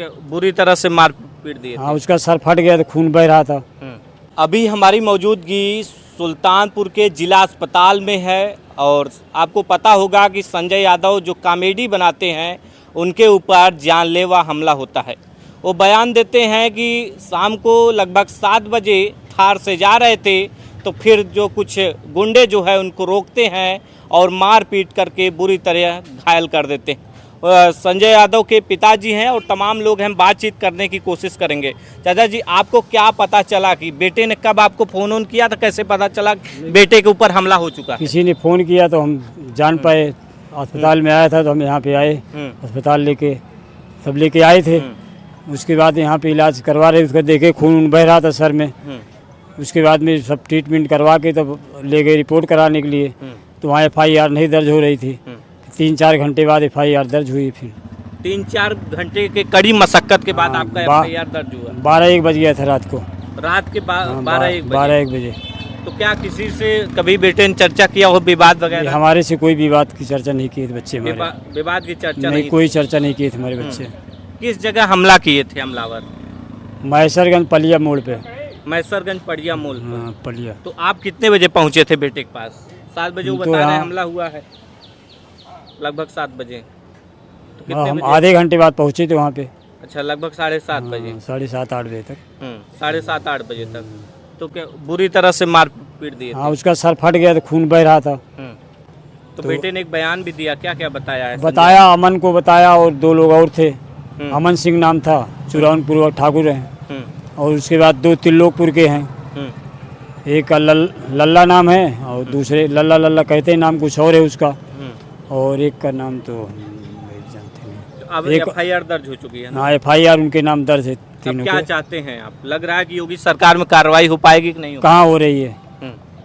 क्या बुरी तरह से मार पीट दिए? हाँ, उसका सर फट गया तो खून बह रहा था। अभी हमारी मौजूदगी सुल्तानपुर के जिला अस्पताल में है और आपको पता होगा कि संजय यादव जो कॉमेडी बनाते हैं उनके ऊपर जानलेवा हमला होता है। वो बयान देते हैं कि शाम को लगभग 7 बजे थार से जा रहे थे तो फिर जो कुछ गुंडे जो है उनको रोकते हैं और मार पीट करके बुरी तरह घायल कर देते हैं। संजय यादव के पिताजी हैं और तमाम लोग हम बातचीत करने की कोशिश करेंगे। चाचा जी, आपको क्या पता चला कि बेटे ने कब आपको फ़ोन ऑन किया था? कैसे पता चला बेटे के ऊपर हमला हो चुका? किसी ने फ़ोन किया तो हम जान पाए। अस्पताल में आया था तो हम यहाँ पे आए, अस्पताल लेके सब लेके आए थे। उसके बाद यहाँ पे इलाज करवा रहे, उसका देखे खून बह रहा था सर में। उसके बाद में सब ट्रीटमेंट करवा के तब ले गए रिपोर्ट कराने के लिए, तो वहाँ FIR नहीं दर्ज हो रही थी। 3-4 घंटे बाद FIR दर्ज हुई। फिर 3-4 घंटे के कड़ी मशक्कत के बाद आपका FIR दर्ज हुआ? 12-1 बज गया था रात को। रात के 12-1 बजे। तो क्या किसी से कभी बेटे ने चर्चा किया हो विवाद वगैरह? हमारे से कोई विवाद की चर्चा नहीं की थे बच्चे हमारे। विवाद की चर्चा नहीं, कोई चर्चा नहीं की थी हमारे बच्चे। किस जगह हमला किए थे हमलावर? मैसरगंज पलिया मोड़ पे। मैसरगंज पड़िया मोड़ पे। हाँ, पलिया। तो आप कितने बजे पहुंचे थे बेटे के पास? 7 बजे वो बता रहे हैं हमला हुआ है, लगभग 7 बजे। तो कितने हम बजे? आधे घंटे बाद पहुंचे थे वहाँ पे। अच्छा, लगभग 7:30 बजे। 7:30-8 बजे तक। 7:30-8 बजे तक। तो क्या बुरी तरह से मार पीट दिए? हाँ, उसका सर फट गया तो खून बह रहा था। तो बेटे ने एक बयान भी दिया, क्या क्या बताया है? बताया, अमन को बताया और 2 लोग और थे। अमन सिंह नाम था, चुरानपुर ठाकुर हैं। और उसके बाद 2 त्रिलोकपुर के हैं। एक का लल्ला नाम है और दूसरे लल्ला कहते हैं, नाम कुछ और है उसका। और एक का नाम तो नहीं जानते नहीं। अब FIR दर्ज हो चुकी है ना? हाँ, FIR उनके नाम दर्ज है तीनों। क्या चाहते हैं आप? लग रहा है कि योगी सरकार में कार्रवाई हो पाएगी कि नहीं? कहाँ हो रही है?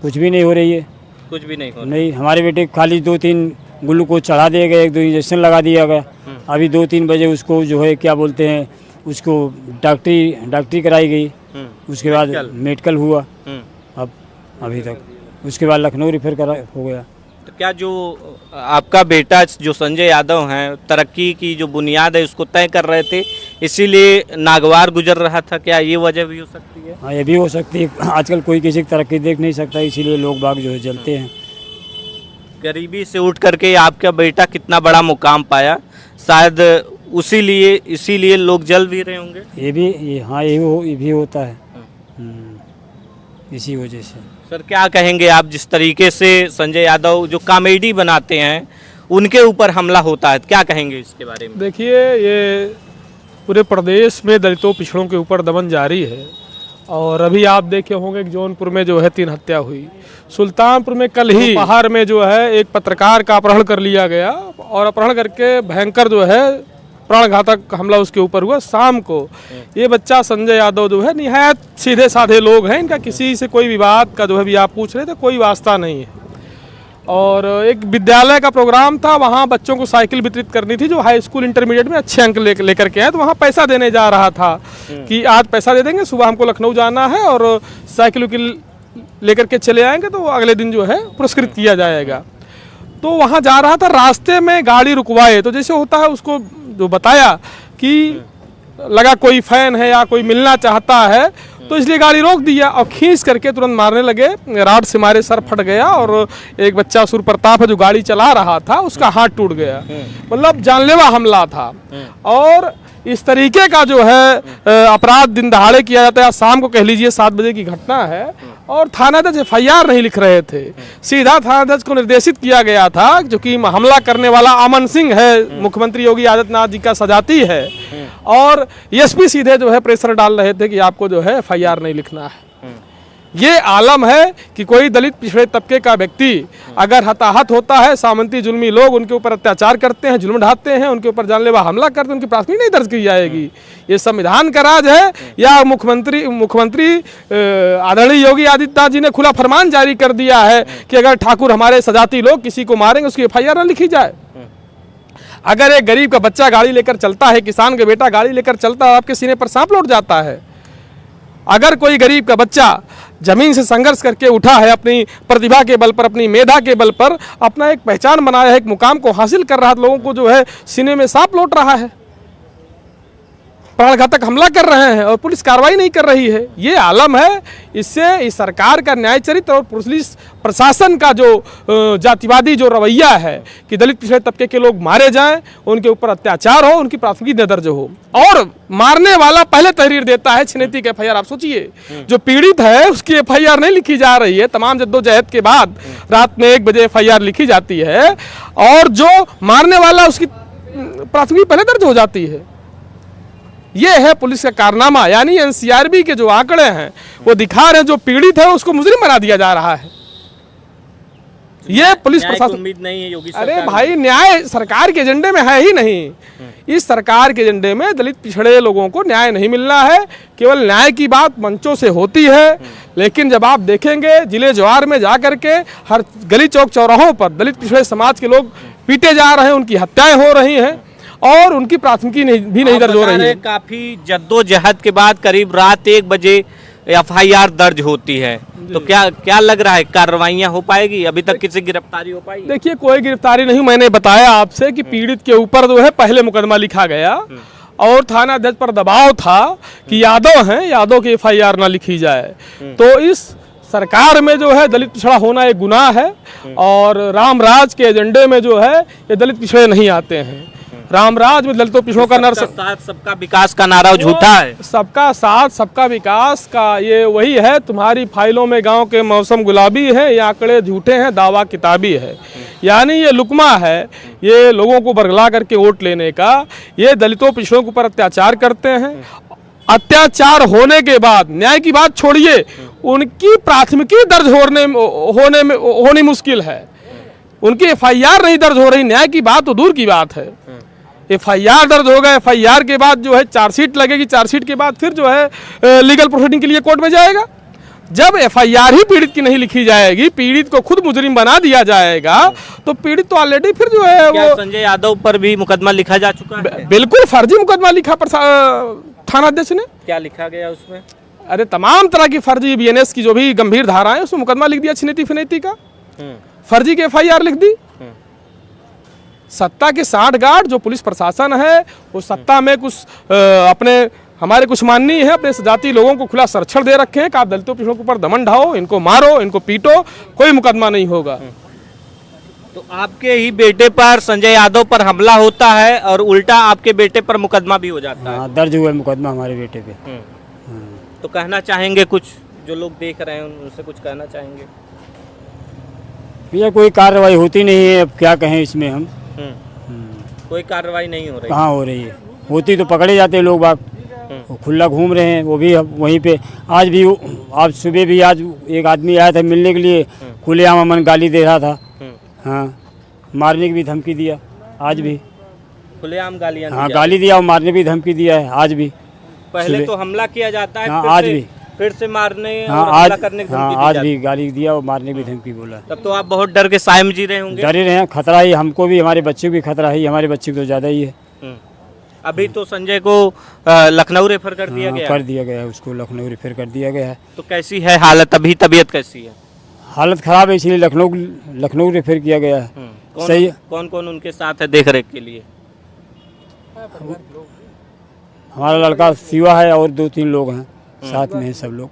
कुछ भी नहीं हो रही है। कुछ भी नहीं हो? नहीं, हमारे बेटे खाली 2-3 ग्लूकोज चढ़ा दिए गए, 1-2 इंजेक्शन लगा दिया गया। अभी 2-3 बजे उसको जो है क्या बोलते हैं, उसको डॉक्टरी कराई गई। उसके बाद मेडिकल हुआ अब अभी तक। उसके बाद लखनऊ रेफर करा हो गया। तो क्या जो आपका बेटा जो संजय यादव हैं तरक्की की जो बुनियाद है उसको तय कर रहे थे, इसीलिए नागवार गुजर रहा था, क्या ये वजह भी हो सकती है? हाँ, ये भी हो सकती है। आजकल कोई किसी की तरक्की देख नहीं सकता, इसीलिए लोग बाग जो है जलते हैं। गरीबी से उठ करके आपका बेटा कितना बड़ा मुकाम पाया, शायद इसीलिए लोग जल भी रहे होंगे। ये भी होता है इसी वजह से। सर, क्या कहेंगे आप, जिस तरीके से संजय यादव जो कॉमेडी बनाते हैं उनके ऊपर हमला होता है, क्या कहेंगे इसके बारे में? देखिए, ये पूरे प्रदेश में दलितों पिछड़ों के ऊपर दमन जारी है। और अभी आप देखे होंगे कि जौनपुर में जो है 3 हत्या हुई। सुल्तानपुर में कल ही पहाड़ में जो है एक पत्रकार का अपहरण कर लिया गया और अपहरण करके भयंकर जो है प्राणघातक हमला उसके ऊपर हुआ शाम को। ये बच्चा संजय यादव जो है निहायत सीधे साधे लोग हैं, इनका किसी से कोई विवाद का जो है भी आप पूछ रहे थे, कोई वास्ता नहीं है। और एक विद्यालय का प्रोग्राम था, वहाँ बच्चों को साइकिल वितरित करनी थी जो हाई स्कूल इंटरमीडिएट में अच्छे अंक लेकर के आए, तो वहाँ पैसा देने जा रहा था कि आज पैसा दे देंगे, सुबह हमको लखनऊ जाना है और साइकिल लेकर के चले आएंगे तो अगले दिन जो है पुरस्कृत किया जाएगा। तो वहाँ जा रहा था, रास्ते में गाड़ी रुकवाए तो जैसे होता है उसको जो बताया कि लगा कोई फैन है या कोई मिलना चाहता है, तो इसलिए गाड़ी रोक दिया और खींच करके तुरंत मारने लगे। राड से मारे सर फट गया और एक बच्चा सुर प्रताप है जो गाड़ी चला रहा था उसका हाथ टूट गया। मतलब जानलेवा हमला था। और इस तरीके का जो है अपराध दिन दहाड़े किया जाता है। शाम को कह लीजिए 7 बजे की घटना है और थानाध्यक्ष FIR नहीं लिख रहे थे, सीधा थानाध्यक्ष को निर्देशित किया गया था, जो कि हमला करने वाला अमन सिंह है, मुख्यमंत्री योगी आदित्यनाथ जी का सजाती है। और SP सीधे जो है प्रेशर डाल रहे थे कि आपको जो है FIR नहीं लिखना है। ये आलम है कि कोई दलित पिछड़े तबके का व्यक्ति अगर हताहत होता है, सामंती जुल्मी लोग उनके ऊपर अत्याचार करते हैं, जुल्म ढाते हैं, उनके ऊपर जानलेवा हमला करते हैं, उनकी प्राथमिकी नहीं दर्ज की जाएगी। ये संविधान का राज है या मुख्यमंत्री आदरणीय योगी आदित्यनाथ जी ने खुला फरमान जारी कर दिया है कि अगर ठाकुर हमारे सजाती लोग किसी को मारेंगे उसकी FIR न लिखी जाए। अगर एक गरीब का बच्चा गाड़ी लेकर चलता है, किसान का बेटा गाड़ी लेकर चलता है, आपके सीने पर सांप लौट जाता है। अगर कोई गरीब का बच्चा जमीन से संघर्ष करके उठा है, अपनी प्रतिभा के बल पर, अपनी मेधा के बल पर अपना एक पहचान बनाया है, एक मुकाम को हासिल कर रहा है, लोगों को जो है सीने में सांप लौट रहा है। प्राणघातक हमला कर रहे हैं और पुलिस कार्रवाई नहीं कर रही है। ये आलम है। इससे इस सरकार का न्याय चरित्र और पुलिस प्रशासन का जो जातिवादी जो रवैया है कि दलित पिछड़े तबके के लोग मारे जाएं, उनके ऊपर अत्याचार हो, उनकी प्राथमिकी दर्ज हो, और मारने वाला पहले तहरीर देता है छिनेती की एफआईआर। आप सोचिए, जो पीड़ित है उसकी एफआईआर नहीं लिखी जा रही है, तमाम जद्दोजहद के बाद रात में 1 बजे एफआईआर लिखी जाती है, और जो मारने वाला उसकी प्राथमिकी पहले दर्ज हो जाती है। ये है पुलिस का कारनामा। यानी एनसीआरबी के जो आंकड़े हैं वो दिखा रहे हैं जो पीड़ित है उसको मुजरिम बना दिया जा रहा है। ये पुलिस प्रशासन उम्मीद नहीं है योगी अरे भाई, न्याय सरकार के एजेंडे में है ही नहीं। इस सरकार के एजेंडे में दलित पिछड़े लोगों को न्याय नहीं मिलना है। केवल न्याय की बात मंचों से होती है, लेकिन जब आप देखेंगे जिले जवार में जा करके हर गली चौक चौराहों पर दलित पिछड़े समाज के लोग पीटे जा रहे हैं, उनकी हत्याएं हो रही हैं और उनकी प्राथमिकी भी नहीं दर्ज हो रही है। काफी जद्दोजहद के बाद करीब रात 1 बजे एफआईआर दर्ज होती है, तो क्या लग रहा है कार्रवाइयां हो पाएगी? अभी तक किसी गिरफ्तारी हो पाई? देखिए, कोई गिरफ्तारी नहीं। मैंने बताया आपसे कि पीड़ित के ऊपर जो है पहले मुकदमा लिखा गया और थाना अध्यक्ष पर दबाव था कि यादव हैं, यादव की एफआईआर ना लिखी जाए। तो इस सरकार में जो है दलित पिछड़ा होना एक गुनाह है, और रामराज के एजेंडे में जो है ये दलित पिछड़े नहीं आते हैं। रामराज में दलितों पिछड़ों का सबका विकास का नारा झूठा है। सबका साथ सबका विकास का ये वही है। तुम्हारी फाइलों में गांव के मौसम गुलाबी है, ये आंकड़े झूठे हैं, दावा किताबी है। यानी ये लुकमा है, ये लोगों को बरगला करके वोट लेने का। ये दलितों पिछड़ों के ऊपर अत्याचार करते हैं। अत्याचार होने के बाद, न्याय की बात छोड़िए, उनकी प्राथमिकी दर्ज होनी मुश्किल है। उनकी एफआईआर नहीं दर्ज हो रही। न्याय की बात तो दूर की बात है। एफआईआर दर्ज होगा, एफआईआर के बाद जो है चार्जशीट लगेगी, चार्जशीट के बाद फिर जो है लीगल प्रोसीडिंग के लिए कोर्ट में जाएगा। जब एफआईआर ही पीड़ित की नहीं लिखी जाएगी, पीड़ित को खुद मुजरिम बना दिया जाएगा, तो पीड़ित तो ऑलरेडी फिर जो है वो संजय यादव पर भी मुकदमा लिखा जा चुका है। बिल्कुल फर्जी मुकदमा लिखा थाना अध्यक्ष ने। क्या लिखा गया उसमें? अरे तमाम तरह की फर्जी बीएनएस की जो भी गंभीर धाराएं, उसमें मुकदमा लिख दिया छिनेती फिनेती का, फर्जी की एफआईआर लिख दी। सत्ता के सांठगांठ जो पुलिस प्रशासन है, वो सत्ता में कुछ अपने हमारे कुछ माननीय है, अपने जाति लोगों को खुला संरक्षण दे रखे हैं कि आप दलितों पिछड़ों के ऊपर दमन ढाओ, इनको मारो, इनको पीटो, कोई मुकदमा नहीं होगा। तो आपके ही बेटे पर, संजय यादव पर हमला होता है और उल्टा आपके बेटे पर मुकदमा भी हो जाता है। दर्ज हुआ मुकदमा हमारे बेटे पे। तो कहना चाहेंगे कुछ, जो लोग देख रहे हैं उनसे कुछ कहना चाहेंगे? भैया कोई कार्रवाई होती नहीं है, अब क्या कहें इसमें हम। कोई कार्रवाई नहीं हो रही? कहाँ हो रही है? होती तो पकड़े जाते लोग बाग, वो खुला घूम रहे हैं, वो भी वहीं पे। आज सुबह भी आज एक आदमी आया था मिलने के लिए, खुलेआम अमन गाली दे रहा था। हाँ, मारने की भी धमकी दिया आज भी। खुलेआम गालियां? हाँ, गाली दिया और मारने की धमकी दिया है आज भी। पहले तो हमला किया जाता है, हाँ, आज भी फिर से मारने हाँ, और हमला करने की धमकी दी आज जाती भी गाली दिया और मारने की धमकी बोला। तब तो आप बहुत डर के सायम जी रहे होंगे? डरे रहे हैं, खतरा ही हमको भी, हमारे बच्चे को भी खतरा है, हमारे बच्चे को तो ज़्यादा ही है। अभी तो संजय को लखनऊ रेफर कर दिया गया? कर दिया गया है, उसको लखनऊ रेफर कर दिया गया है। तो कैसी है हालत अभी, तबीयत कैसी है? हालत खराब है, इसलिए लखनऊ रेफर किया गया है। सही है। कौन कौन उनके साथ है देख रेख के लिए? हमारा लड़का शिवा है और 2-3 लोग हैं साथ में हैं, सब लोग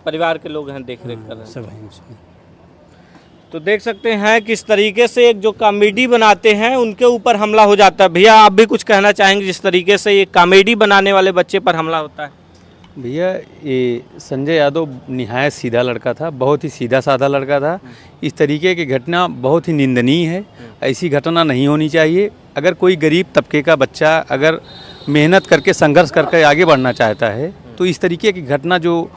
परिवार के लोग हैं, देख रेख कर रहे हैं सब हैं उसमें। तो देख सकते हैं किस तरीके से एक जो कॉमेडी बनाते हैं उनके ऊपर हमला हो जाता है। भैया आप भी कुछ कहना चाहेंगे जिस तरीके से ये कॉमेडी बनाने वाले बच्चे पर हमला होता है? भैया, ये संजय यादव निहायत सीधा लड़का था, बहुत ही सीधा साधा लड़का था। इस तरीके की घटना बहुत ही निंदनीय है। ऐसी घटना नहीं होनी चाहिए। अगर कोई गरीब तबके का बच्चा अगर मेहनत करके संघर्ष करके आगे बढ़ना चाहता है, तो इस तरीके की घटना, जो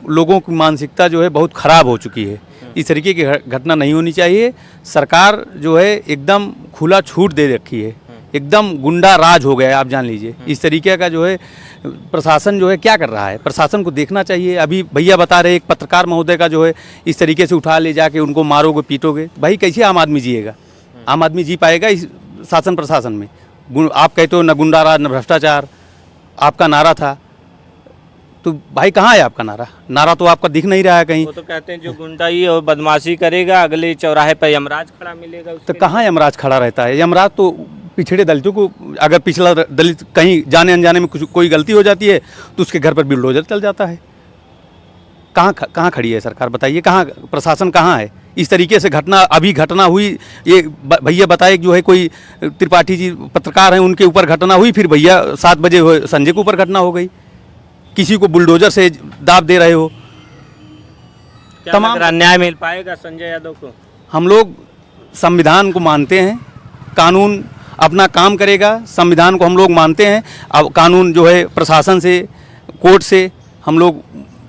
लोगों की मानसिकता जो है बहुत ख़राब हो चुकी है, इस तरीके की घटना नहीं होनी चाहिए। सरकार जो है एकदम खुला छूट दे रखी है, एकदम गुंडा राज हो गया है, आप जान लीजिए। इस तरीके का जो है प्रशासन जो है क्या कर रहा है, प्रशासन को देखना चाहिए। अभी भैया बता रहे एक पत्रकार महोदय का जो है इस तरीके से उठा ले जाके उनको मारोगे पीटोगे, भाई कैसे आम आदमी जिएगा? आम आदमी जी पाएगा इस शासन प्रशासन में? आप कहते हो न गुंडा राज न भ्रष्टाचार, आपका नारा था, तो भाई कहाँ है आपका नारा? नारा तो आपका दिख नहीं रहा है कहीं। वो तो कहते हैं जो गुंडाई और बदमाशी करेगा अगले चौराहे पर यमराज खड़ा मिलेगा। तो कहाँ यमराज खड़ा रहता है? यमराज तो पिछड़े दलितों को, अगर पिछला दलित कहीं जाने अनजाने में कुछ कोई गलती हो जाती है तो उसके घर पर बुलडोजर चल जाता है। कहाँ खड़ी है सरकार, बताइए, कहाँ प्रशासन कहाँ है? इस तरीके से अभी घटना हुई, ये भैया बताए जो है कोई त्रिपाठी जी पत्रकार हैं, उनके ऊपर घटना हुई, फिर भैया 7 बजे संजय के ऊपर घटना हो गई। किसी को बुलडोजर से दाब दे रहे हो। तमाम न्याय मिल पाएगा संजय यादव को? हम लोग संविधान को मानते हैं, कानून अपना काम करेगा, संविधान को हम लोग मानते हैं। अब कानून जो है प्रशासन से, कोर्ट से हम लोग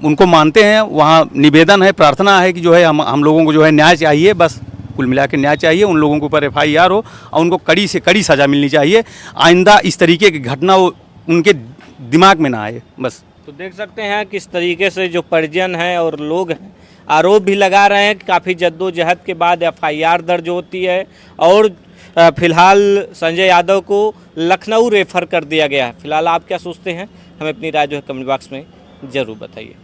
उनको मानते हैं। वहाँ निवेदन है, प्रार्थना है कि जो है हम लोगों को जो है न्याय चाहिए, बस कुल मिला के न्याय चाहिए। उन लोगों के ऊपर FIR हो और उनको कड़ी से कड़ी सज़ा मिलनी चाहिए। आइंदा इस तरीके की घटना उनके दिमाग में ना आए, बस। तो देख सकते हैं किस तरीके से जो परिजन हैं और लोग हैं आरोप भी लगा रहे हैं कि काफ़ी जद्दोजहद के बाद FIR दर्ज होती है और फिलहाल संजय यादव को लखनऊ रेफर कर दिया गया है। फिलहाल आप क्या सोचते हैं, हमें अपनी राय जो है कमेंट बॉक्स में ज़रूर बताइए।